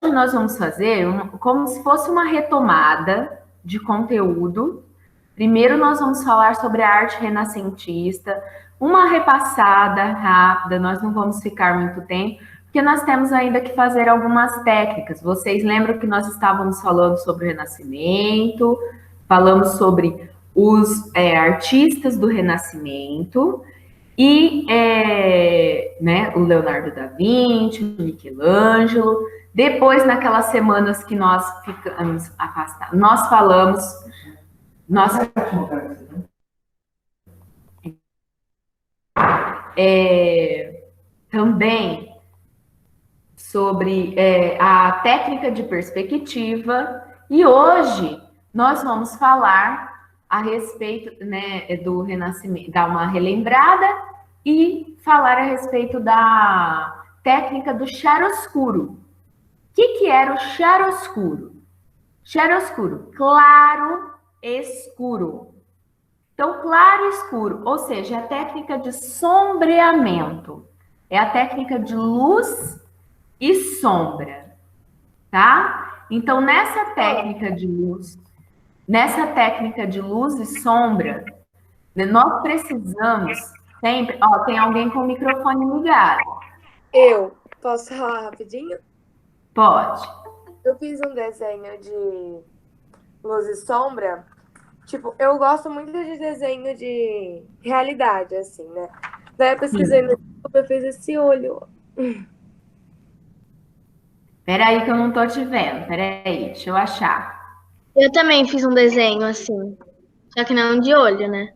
nós vamos fazer como se fosse uma retomada de conteúdo. Primeiro nós vamos falar sobre a arte renascentista, uma repassada rápida, nós não vamos ficar muito tempo, porque nós temos ainda que fazer algumas técnicas. Vocês lembram que nós estávamos falando sobre o Renascimento, falamos sobre os artistas do Renascimento, e né, o Leonardo da Vinci, o Michelangelo. Depois, naquelas semanas que nós ficamos afastados, nós falamos, nós também sobre a técnica de perspectiva, e hoje nós vamos falar a respeito, né, do Renascimento, dar uma relembrada e falar a respeito da técnica do chiaroscuro. O que era o chiaroscuro? Chiaroscuro, claro, escuro. Então, claro e escuro, ou seja, é a técnica de sombreamento. É a técnica de luz e sombra, tá? Então, nessa técnica de luz e sombra, nós precisamos sempre... Ó, tem alguém com o microfone ligado. Eu posso falar rapidinho? Pode. Eu fiz um desenho de luz e sombra. Tipo, eu gosto muito de desenho de realidade, assim, né? Daí eu pesquisei no YouTube, eu fiz esse olho. Peraí que eu não tô te vendo. Peraí, deixa eu achar. Eu também fiz um desenho assim, só que não de olho, né?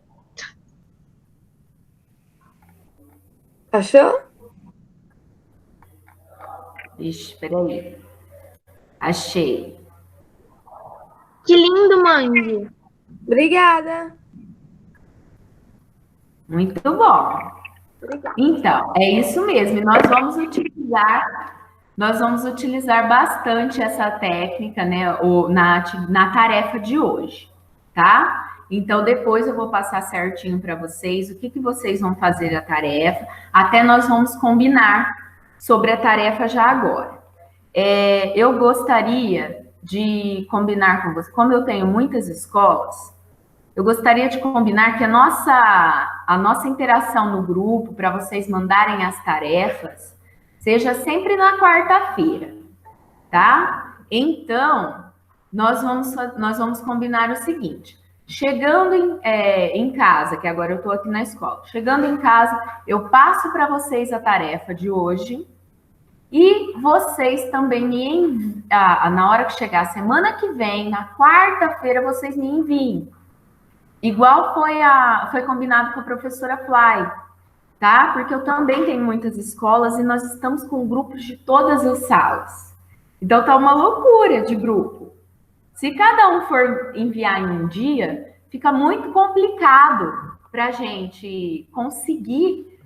Achou? Ixi, peraí. Achei. Que lindo, Mandy. Obrigada. Muito bom. Obrigada. Então, é isso mesmo. E nós vamos utilizar bastante essa técnica, né, na tarefa de hoje, tá? Então, depois eu vou passar certinho para vocês o que vocês vão fazer a tarefa, até nós vamos combinar sobre a tarefa já agora. Eu gostaria de combinar com você, como eu tenho muitas escolas, eu gostaria de combinar que a nossa interação no grupo, para vocês mandarem as tarefas, seja sempre na quarta-feira, tá? Então, nós vamos combinar o seguinte: chegando em casa, que agora eu estou aqui na escola, chegando em casa, eu passo para vocês a tarefa de hoje, e vocês também me enviem, na hora que chegar a semana que vem, na quarta-feira, vocês me enviem. Igual foi combinado com a professora Fly, tá? Porque eu também tenho muitas escolas e nós estamos com grupos de todas as salas. Então tá uma loucura de grupo. Se cada um for enviar em um dia, fica muito complicado para a gente conseguir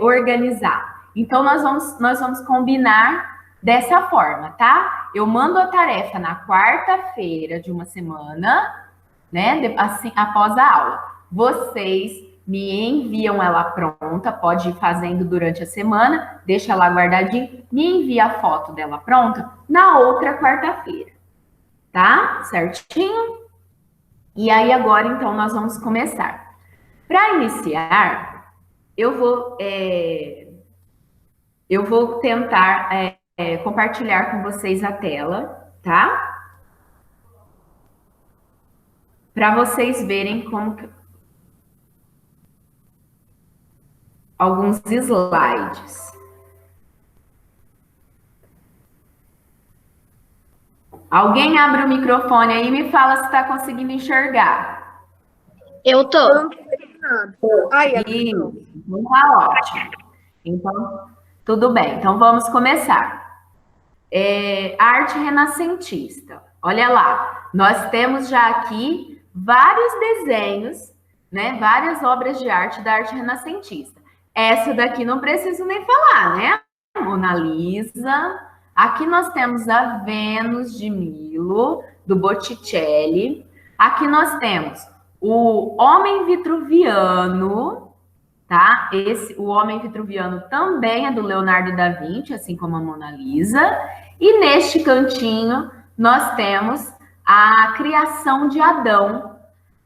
organizar. Então nós vamos combinar dessa forma, tá? Eu mando a tarefa na quarta-feira de uma semana, né? Assim, após a aula. Vocês me enviam ela pronta, pode ir fazendo durante a semana, deixa ela guardadinha, me envia a foto dela pronta na outra quarta-feira, tá? Certinho? E aí agora, então, nós vamos começar. Para iniciar, eu vou tentar compartilhar com vocês a tela, tá? Para vocês verem como alguns slides. Alguém abre o microfone aí e me fala se está conseguindo enxergar. Eu tô. Isso, então tá ótimo. Então, tudo bem. Então, vamos começar. Arte renascentista. Olha lá, nós temos já aqui vários desenhos, né? Várias obras de arte da arte renascentista. Essa daqui não preciso nem falar, né? Mona Lisa. Aqui nós temos a Vênus de Milo, do Botticelli. Aqui nós temos o Homem Vitruviano, tá? O Homem Vitruviano também é do Leonardo da Vinci, assim como a Mona Lisa. E neste cantinho, nós temos a criação de Adão,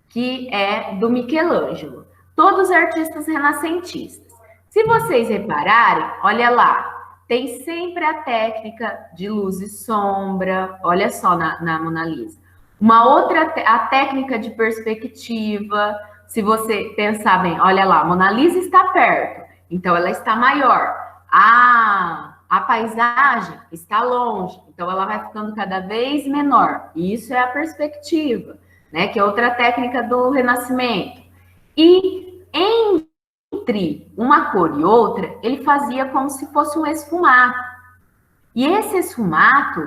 que é do Michelangelo. Todos artistas renascentistas. Se vocês repararem, olha lá, tem sempre a técnica de luz e sombra, olha só na Mona Lisa. Uma outra, a técnica de perspectiva, se você pensar bem, olha lá, a Mona Lisa está perto, então ela está maior. A paisagem está longe, então ela vai ficando cada vez menor. Isso é a perspectiva, né? Que é outra técnica do Renascimento. E entre uma cor e outra, ele fazia como se fosse um esfumato. E esse esfumato,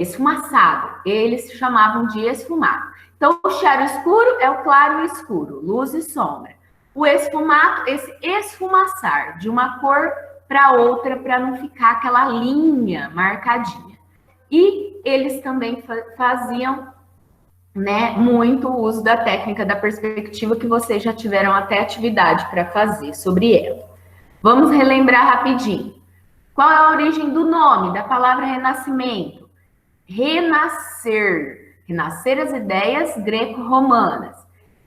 esfumaçado, eles chamavam de esfumato. Então, o claro escuro é o claro e escuro, luz e sombra. O esfumato, esse esfumaçar de uma cor para outra, para não ficar aquela linha marcadinha. E eles também faziam, né, muito uso da técnica da perspectiva, que vocês já tiveram até atividade para fazer sobre ela. Vamos relembrar rapidinho. Qual é a origem do nome, da palavra renascimento? Renascer. Renascer as ideias greco-romanas,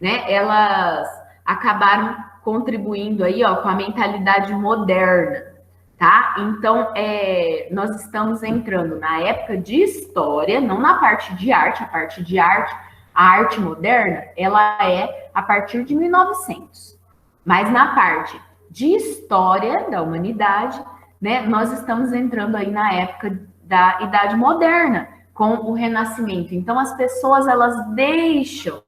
né? Elas acabaram contribuindo aí, ó, com a mentalidade moderna, tá? Então, nós estamos entrando na época de história, não na parte de arte. A parte de arte, a arte moderna, ela é a partir de 1900. Mas na parte de história da humanidade, né, nós estamos entrando aí na época da Idade Moderna, com o Renascimento. Então, as pessoas, elas deixam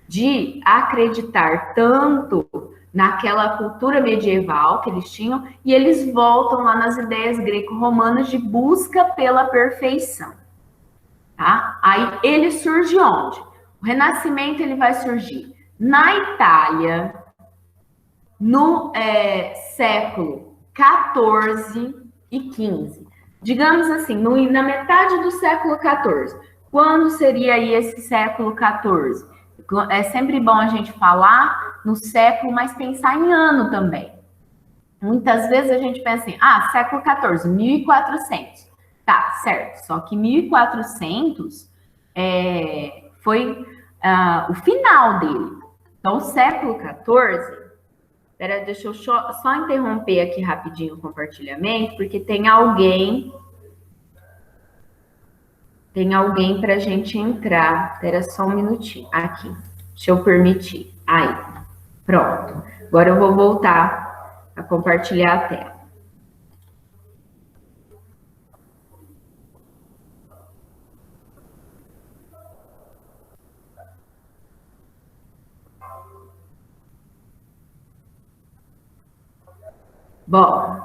de acreditar tanto naquela cultura medieval que eles tinham, e eles voltam lá nas ideias greco-romanas de busca pela perfeição. Tá? Aí ele surge onde? O Renascimento, ele vai surgir na Itália, no século 14 e 15. Digamos assim, na metade do século 14. Quando seria aí esse século 14? É sempre bom a gente falar no século, mas pensar em ano também. Muitas vezes a gente pensa assim, século 14, 1400. Tá, certo. Só que 1400 foi o final dele. Então, o século 14... deixa eu só interromper aqui rapidinho o compartilhamento, porque tem alguém para a gente entrar. Espera só um minutinho. Aqui, deixa eu permitir. Aí, pronto. Agora eu vou voltar a compartilhar a tela. Bom,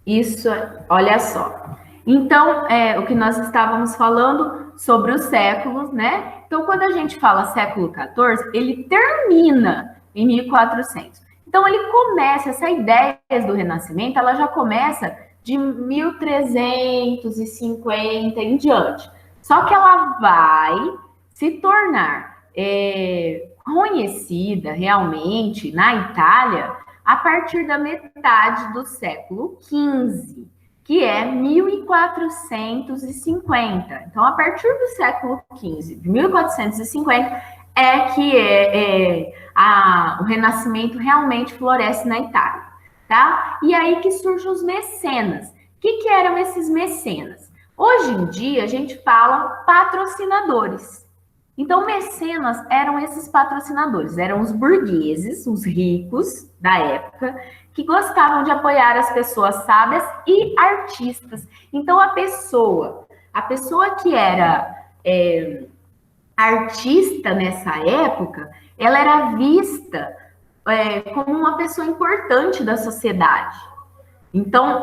isso, olha só. Então, o que nós estávamos falando sobre os séculos, né? Então, quando a gente fala século XIV, ele termina em 1400. Então, ele começa, essa ideia do Renascimento, ela já começa de 1350 em diante. Só que ela vai se tornar conhecida realmente na Itália a partir da metade do século XV, que é 1450. Então, a partir do século XV, de 1450, é que o Renascimento realmente floresce na Itália, tá? E aí que surgem os mecenas. O que eram esses mecenas? Hoje em dia, a gente fala patrocinadores. Então, mecenas eram esses patrocinadores, eram os burgueses, os ricos da época, que gostavam de apoiar as pessoas sábias e artistas. Então, a pessoa que era artista nessa época, ela era vista como uma pessoa importante da sociedade. Então,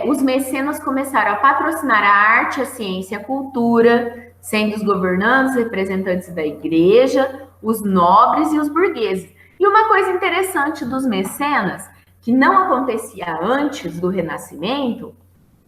os mecenas começaram a patrocinar a arte, a ciência, a cultura, sendo os governantes, representantes da igreja, os nobres e os burgueses. E uma coisa interessante dos mecenas, que não acontecia antes do Renascimento,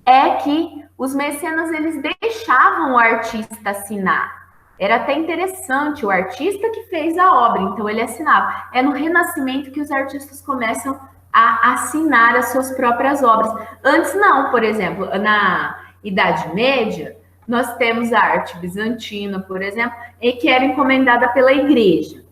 é que os mecenas, eles deixavam o artista assinar. Era até interessante, o artista que fez a obra, então ele assinava. É no Renascimento que os artistas começam a assinar as suas próprias obras. Antes não, por exemplo, na Idade Média, nós temos a arte bizantina, por exemplo, que era encomendada pela igreja.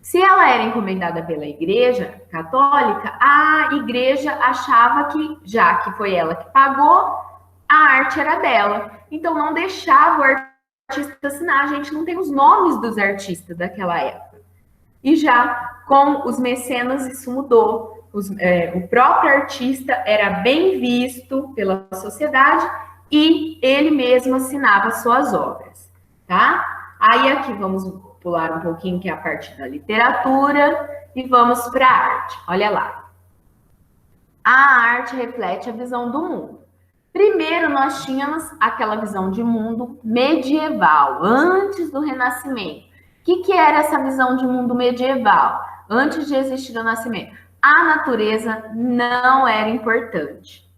Se ela era encomendada pela igreja católica, a igreja achava que, já que foi ela que pagou, a arte era dela. Então não deixava o artista assinar. A gente não tem os nomes dos artistas daquela época. E já com os mecenas isso mudou. O próprio artista era bem visto pela sociedade e ele mesmo assinava suas obras, tá? Aí aqui vamos pular um pouquinho, que é a parte da literatura, e vamos para a arte. Olha lá. A arte reflete a visão do mundo. Primeiro, nós tínhamos aquela visão de mundo medieval, antes do Renascimento. O que era essa visão de mundo medieval? Antes de existir o Nascimento. A natureza não era importante.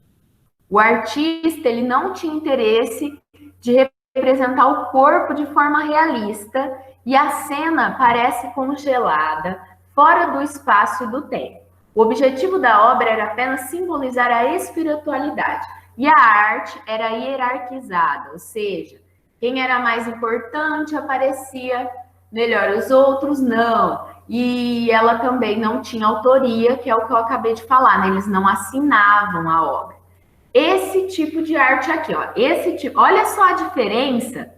O artista, ele não tinha interesse de representar o corpo de forma realista e a cena parece congelada, fora do espaço e do tempo. O objetivo da obra era apenas simbolizar a espiritualidade. E a arte era hierarquizada, ou seja, quem era mais importante aparecia melhor, os outros não. E ela também não tinha autoria, que é o que eu acabei de falar, né? Eles não assinavam a obra. Esse tipo de arte aqui, ó, esse tipo, olha só a diferença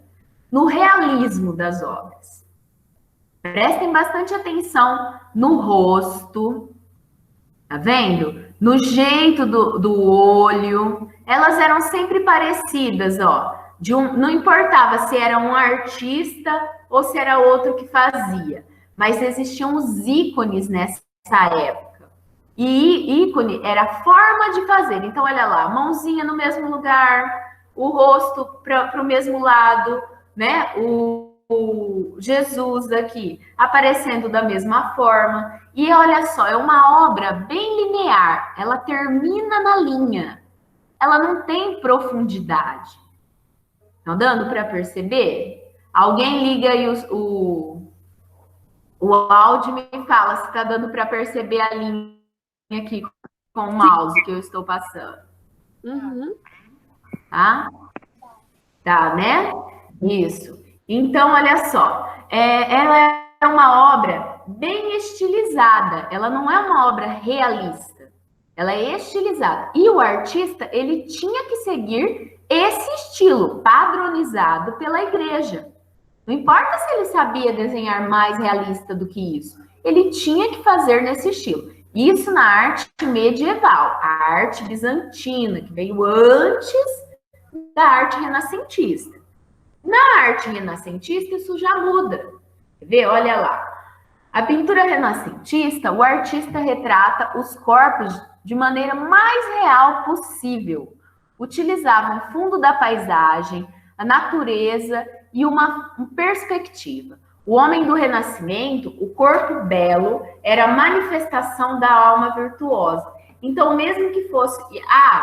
no realismo das obras. Prestem bastante atenção no rosto, tá vendo? No jeito do olho. Elas eram sempre parecidas, ó. Não importava se era um artista ou se era outro que fazia, mas existiam os ícones nessa época. E ícone era a forma de fazer. Então, olha lá, mãozinha no mesmo lugar, o rosto para o mesmo lado, né? O Jesus aqui aparecendo da mesma forma. E olha só, é uma obra bem linear. Ela termina na linha. Ela não tem profundidade. Estão dando para perceber? Alguém liga aí o áudio e me fala se está dando para perceber a linha aqui com o mouse que eu estou passando. Uhum. Tá? Tá, né? Isso. Então, olha só. Ela é uma obra bem estilizada. Ela não é uma obra realista. Ela é estilizada. E o artista, ele tinha que seguir esse estilo padronizado pela igreja. Não importa se ele sabia desenhar mais realista do que isso. Ele tinha que fazer nesse estilo. Isso na arte medieval, a arte bizantina, que veio antes da arte renascentista. Na arte renascentista, isso já muda. Quer ver? Olha lá. A pintura renascentista, o artista retrata os corpos de maneira mais real possível. Utilizavam o fundo da paisagem, a natureza e uma perspectiva. O homem do Renascimento, o corpo belo, era a manifestação da alma virtuosa. Então, mesmo que fosse...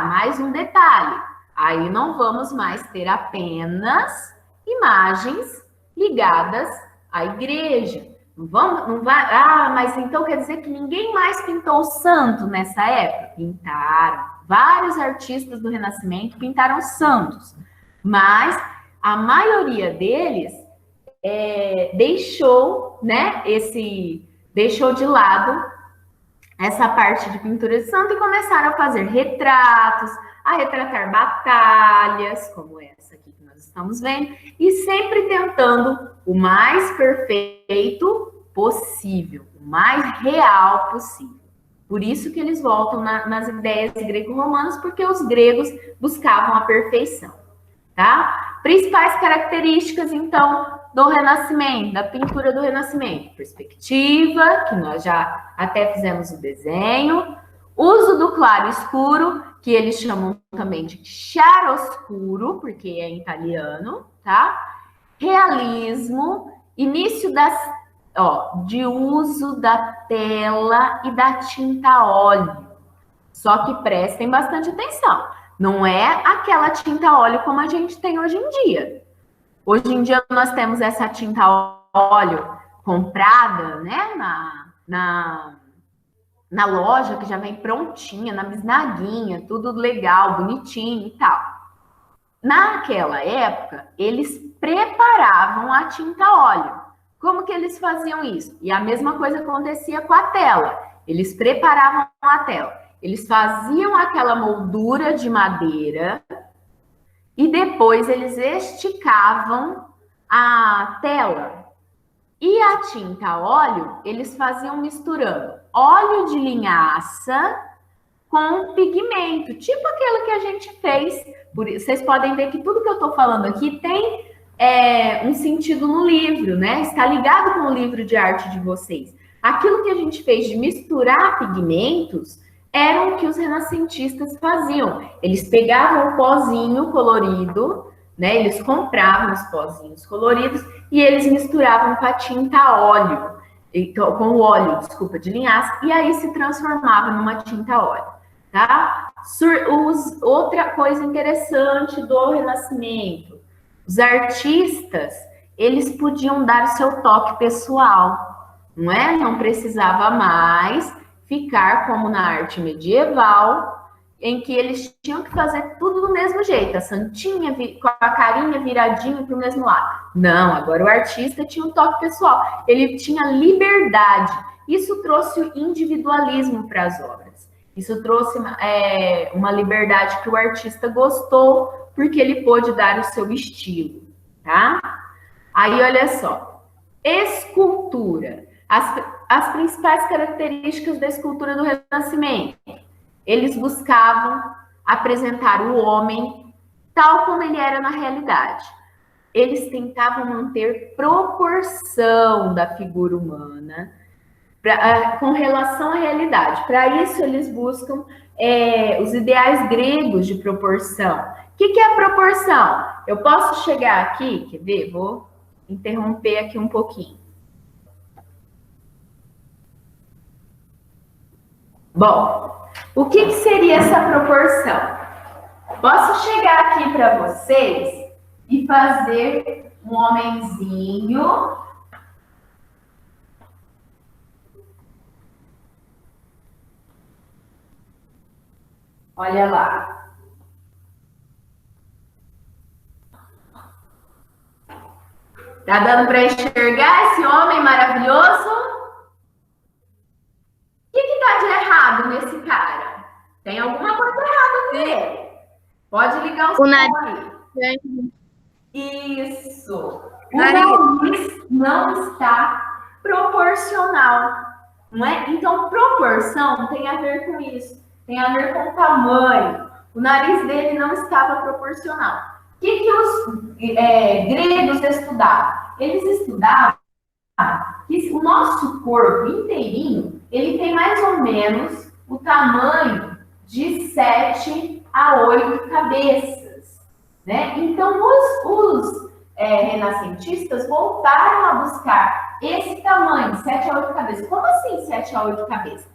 mais um detalhe. Aí não vamos mais ter apenas imagens ligadas à igreja. Não vai, mas então quer dizer que ninguém mais pintou o santo nessa época? Pintaram. Vários artistas do Renascimento pintaram santos. Mas a maioria deles deixou de lado essa parte de pintura de santo e começaram a fazer retratos, a retratar batalhas, como essa aqui que nós estamos vendo, e sempre tentando o mais perfeito possível, o mais real possível. Por isso que eles voltam nas ideias greco-romanas, porque os gregos buscavam a perfeição, tá? Principais características, então, do Renascimento, da pintura do Renascimento. Perspectiva, que nós já até fizemos o desenho. Uso do claro e escuro, que eles chamam também de chiaroscuro, porque é em italiano, tá? Realismo, início de uso da tela e da tinta a óleo. Só que prestem bastante atenção. Não é aquela tinta a óleo como a gente tem hoje em dia. Hoje em dia nós temos essa tinta a óleo comprada, né, na loja, que já vem prontinha, na bisnaguinha, tudo legal, bonitinho e tal. Naquela época, eles preparavam a tinta óleo. Como que eles faziam isso? E a mesma coisa acontecia com a tela. Eles preparavam a tela. Eles faziam aquela moldura de madeira e depois eles esticavam a tela. E a tinta a óleo, eles faziam misturando óleo de linhaça com pigmento, tipo aquilo que a gente fez. Vocês podem ver que tudo que eu estou falando aqui tem um sentido no livro, né? Está ligado com o livro de arte de vocês. Aquilo que a gente fez de misturar pigmentos era o que os renascentistas faziam. Eles pegavam o pozinho colorido, né? Eles compravam os pozinhos coloridos e eles misturavam com a tinta a óleo, com o óleo, desculpa, de linhaça, e aí se transformava numa tinta a óleo, tá? Outra coisa interessante do Renascimento, os artistas, eles podiam dar seu toque pessoal, não é? Não precisava mais ficar como na arte medieval, em que eles tinham que fazer tudo do mesmo jeito, a santinha com a carinha viradinha para o mesmo lado. Não, agora o artista tinha um toque pessoal, ele tinha liberdade. Isso trouxe o individualismo para as obras. Isso trouxe uma liberdade que o artista gostou, porque ele pôde dar o seu estilo, tá? Aí, olha só, escultura. As principais características da escultura do Renascimento. Eles buscavam apresentar o homem tal como ele era na realidade. Eles tentavam manter proporção da figura humana com relação à realidade. Para isso, eles buscam os ideais gregos de proporção. O que é a proporção? Eu posso chegar aqui, quer ver? Vou interromper aqui um pouquinho. Bom, o que seria essa proporção? Posso chegar aqui para vocês e fazer um homenzinho. Olha lá. Tá dando para enxergar esse homem maravilhoso? O que está de errado nesse cara? Tem alguma coisa errada com ele. Pode ligar o som aí. Isso. O nariz não está proporcional, não é? Então, proporção tem a ver com isso. Tem a ver com o tamanho. O nariz dele não estava proporcional. O que os gregos estudavam? Eles estudavam que o nosso corpo inteirinho, ele tem mais ou menos o tamanho de 7 a 8 cabeças, né? Então, os renascentistas voltaram a buscar esse tamanho, 7 a 8 cabeças. Como assim 7 a 8 cabeças?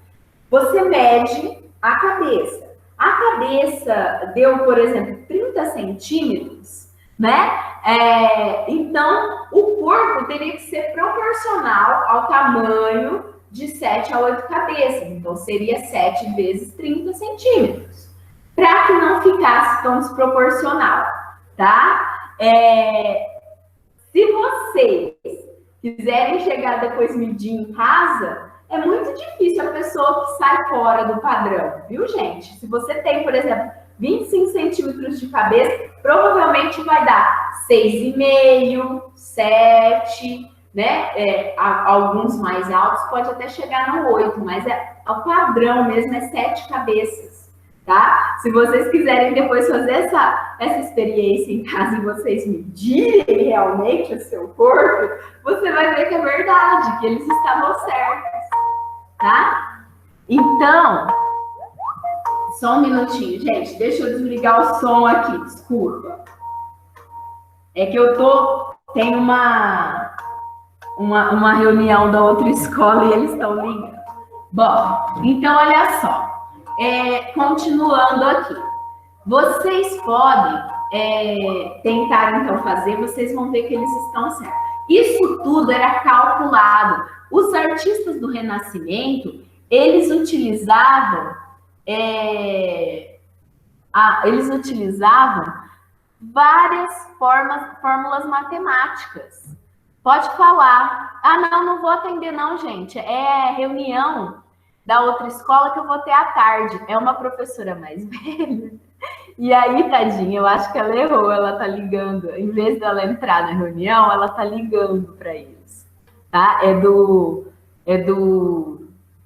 Você mede a cabeça. A cabeça deu, por exemplo, 30 centímetros, né? Então, o corpo teria que ser proporcional ao tamanho de 7 a 8 cabeças. Então, seria 7 vezes 30 centímetros. Para que não ficasse tão desproporcional, tá? Se vocês quiserem chegar depois medindo em casa, é muito difícil a pessoa que sai fora do padrão, viu, gente? Se você tem, por exemplo, 25 centímetros de cabeça, provavelmente vai dar 6,5, 7, né? Alguns mais altos pode até chegar no 8, mas o padrão mesmo é 7 cabeças, tá? Se vocês quiserem depois fazer essa experiência em casa e vocês medirem realmente o seu corpo, você vai ver que é verdade, que eles estavam certos, tá? Então, só um minutinho, gente, deixa eu desligar o som aqui, desculpa. É que tenho uma reunião da outra escola e eles estão ligando. Bom, então olha só, continuando aqui, vocês podem tentar então fazer, vocês vão ver que eles estão certos. Isso tudo era calculado. Os artistas do Renascimento, eles utilizavam, eles utilizavam várias fórmulas matemáticas. Pode falar. Ah, não vou atender não, gente. É reunião da outra escola que eu vou ter à tarde. É uma professora mais velha. E aí, tadinha, eu acho que ela errou. Ela tá ligando. Em vez dela entrar na reunião, ela tá ligando para eles. Tá? É do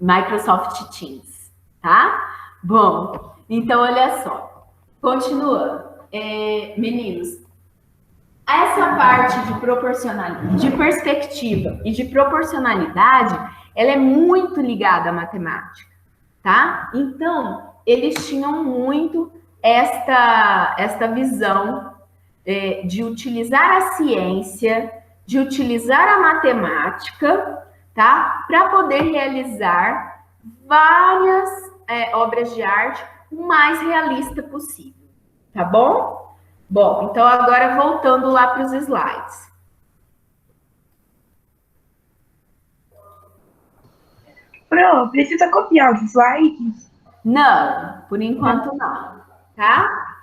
Microsoft Teams. Tá? Bom, então olha só. Continuando. Meninos, essa parte de perspectiva e de proporcionalidade, ela é muito ligada à matemática, tá? Então, eles tinham muito esta visão de utilizar a ciência, de utilizar a matemática, tá? Para poder realizar várias obras de arte o mais realista possível, tá bom? Bom, então agora voltando lá para os slides. Pro, precisa copiar os slides? Não, por enquanto não, tá?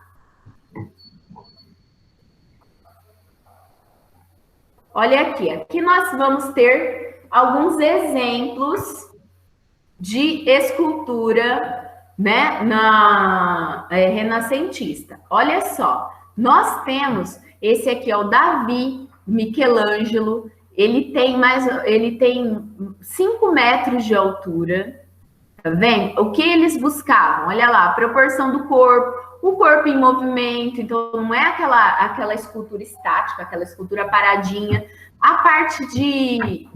Olha aqui, aqui nós vamos ter alguns exemplos de escultura, né, renascentista. Olha só. Nós temos, esse aqui é o Davi, Michelangelo, ele tem 5 metros de altura, tá vendo? O que eles buscavam? Olha lá, a proporção do corpo, o corpo em movimento, então não é aquela escultura estática, aquela escultura paradinha, a parte de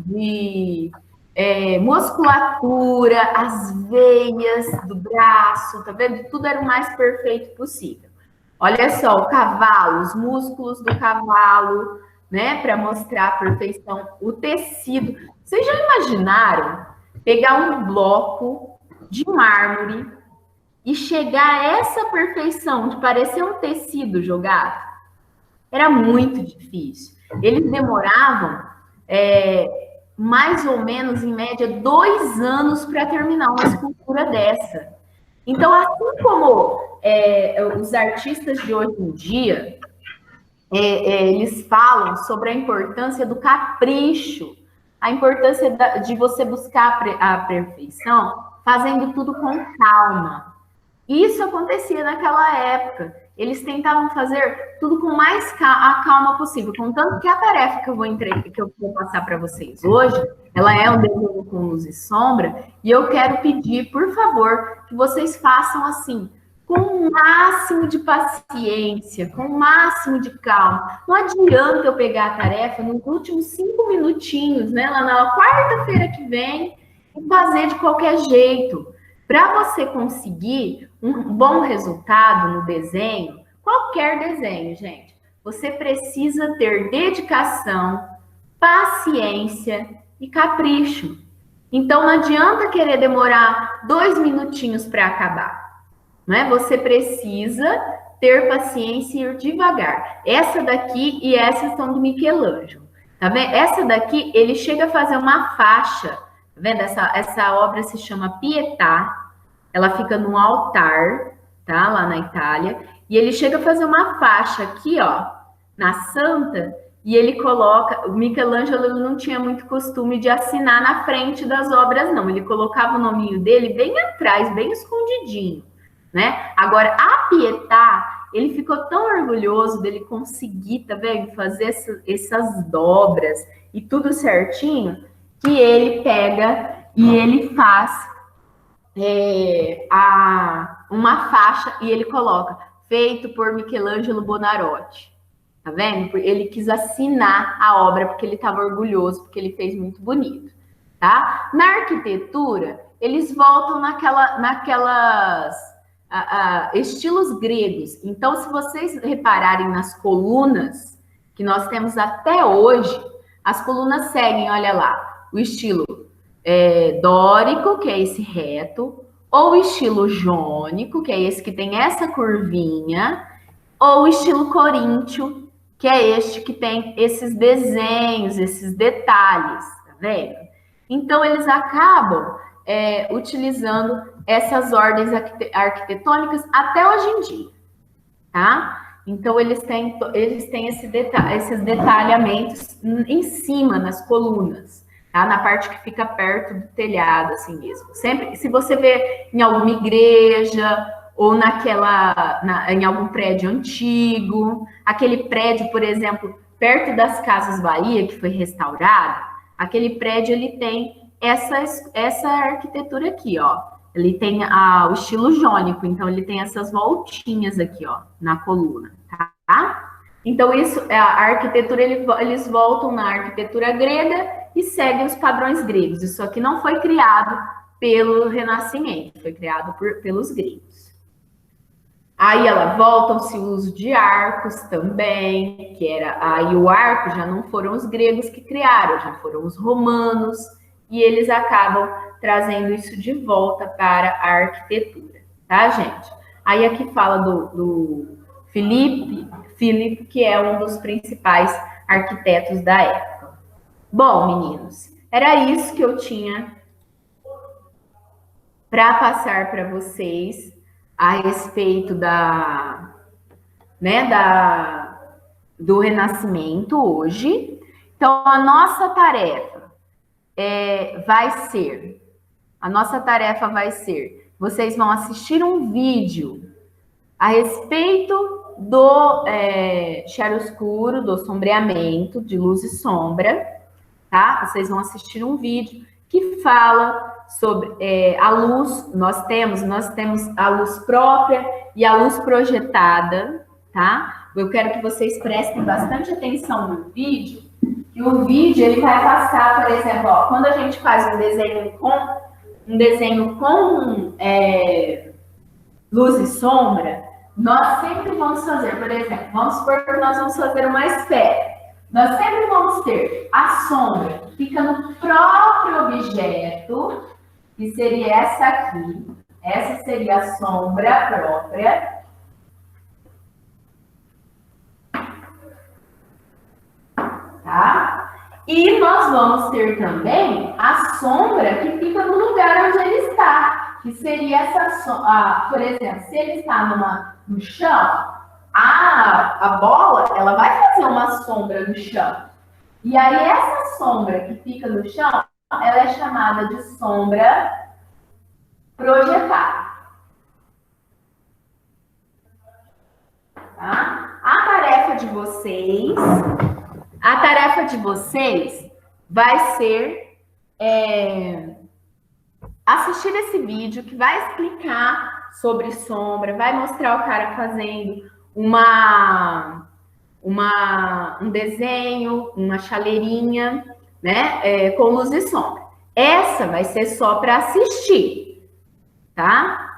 musculatura, as veias do braço, tá vendo? Tudo era o mais perfeito possível. Olha só, o cavalo, os músculos do cavalo, né, para mostrar a perfeição, o tecido. Vocês já imaginaram pegar um bloco de mármore e chegar a essa perfeição de parecer um tecido jogado? Era muito difícil. Eles demoravam mais ou menos, em média, 2 anos para terminar uma escultura dessa. Então, assim como os artistas de hoje em dia, eles falam sobre a importância do capricho, a importância de você buscar a perfeição, fazendo tudo com calma. Isso acontecia naquela época. Eles tentavam fazer tudo com mais calma possível. Contanto que a tarefa que eu vou passar para vocês hoje, ela é um desenho com luz e sombra, e eu quero pedir, por favor, que vocês façam assim, com o máximo de paciência, com o máximo de calma. Não adianta eu pegar a tarefa nos últimos 5 minutinhos, né, lá na quarta-feira que vem, e fazer de qualquer jeito. Para você conseguir um bom resultado no desenho, qualquer desenho, gente, você precisa ter dedicação, paciência e capricho. Então, não adianta querer demorar 2 minutinhos para acabar, né? Você precisa ter paciência e ir devagar. Essa daqui e essa são do Michelangelo, tá vendo? Essa daqui, ele chega a fazer uma faixa, tá vendo? Essa obra se chama Pietà. Ela fica num altar, tá? Lá na Itália. E ele chega a fazer uma faixa aqui, ó, na Santa, e ele coloca... O Michelangelo não tinha muito costume de assinar na frente das obras, não. Ele colocava o nominho dele bem atrás, bem escondidinho, né? Agora, a Pietà, ele ficou tão orgulhoso dele conseguir, tá vendo? Fazer essas dobras e tudo certinho, que ele pega e ele faz uma faixa e ele coloca feito por Michelangelo Bonarotti, tá vendo? Ele quis assinar a obra porque ele estava orgulhoso, porque ele fez muito bonito, tá? Na arquitetura, eles voltam naquelas estilos gregos. Então, se vocês repararem nas colunas que nós temos até hoje, as colunas seguem, olha lá, o estilo dórico, que é esse reto, ou o estilo jônico, que é esse que tem essa curvinha, ou o estilo coríntio, que é este que tem esses desenhos, esses detalhes, tá vendo? Então, eles acabam utilizando essas ordens arquitetônicas até hoje em dia, tá? Então, eles têm esses detalhamentos em cima, nas colunas, tá? Na parte que fica perto do telhado, assim mesmo. Sempre, se você vê em alguma igreja ou em algum prédio antigo, aquele prédio, por exemplo, perto das Casas Bahia, que foi restaurado, aquele prédio, ele tem essa arquitetura aqui, ó. Ele tem o estilo jônico, então ele tem essas voltinhas aqui, ó, na coluna, tá? Então, a arquitetura, eles voltam na arquitetura grega e seguem os padrões gregos. Isso aqui não foi criado pelo Renascimento, foi criado pelos gregos. Aí ela voltam-se o uso de arcos também, aí o arco já não foram os gregos que criaram, já foram os romanos, e eles acabam trazendo isso de volta para a arquitetura, tá, gente? Aí aqui fala do Filipe, que é um dos principais arquitetos da época. Bom, meninos, era isso que eu tinha para passar para vocês a respeito do Renascimento hoje. Então, a nossa tarefa vai ser, vocês vão assistir um vídeo a respeito do chiaroscuro, do sombreamento, de luz e sombra, tá? Vocês vão assistir um vídeo que fala sobre a luz. Nós temos a luz própria e a luz projetada, tá? Eu quero que vocês prestem bastante atenção no vídeo, e o vídeo, ele vai passar, por exemplo, ó, quando a gente faz um desenho com luz e sombra, nós sempre vamos fazer, por exemplo, vamos supor que nós vamos fazer uma esfera. Nós sempre vamos ter a sombra que fica no próprio objeto, que seria essa aqui. Essa seria a sombra própria. Tá? E nós vamos ter também a sombra que fica no lugar onde ele está, que seria essa sombra. Por exemplo, se ele está no chão, a bola, ela vai fazer uma sombra no chão. E aí, essa sombra que fica no chão, ela é chamada de sombra projetada. Tá? A tarefa de vocês vai ser assistir esse vídeo que vai explicar sobre sombra, vai mostrar o cara fazendo um desenho, uma chaleirinha, né, com luz e sombra. Essa vai ser só para assistir, tá?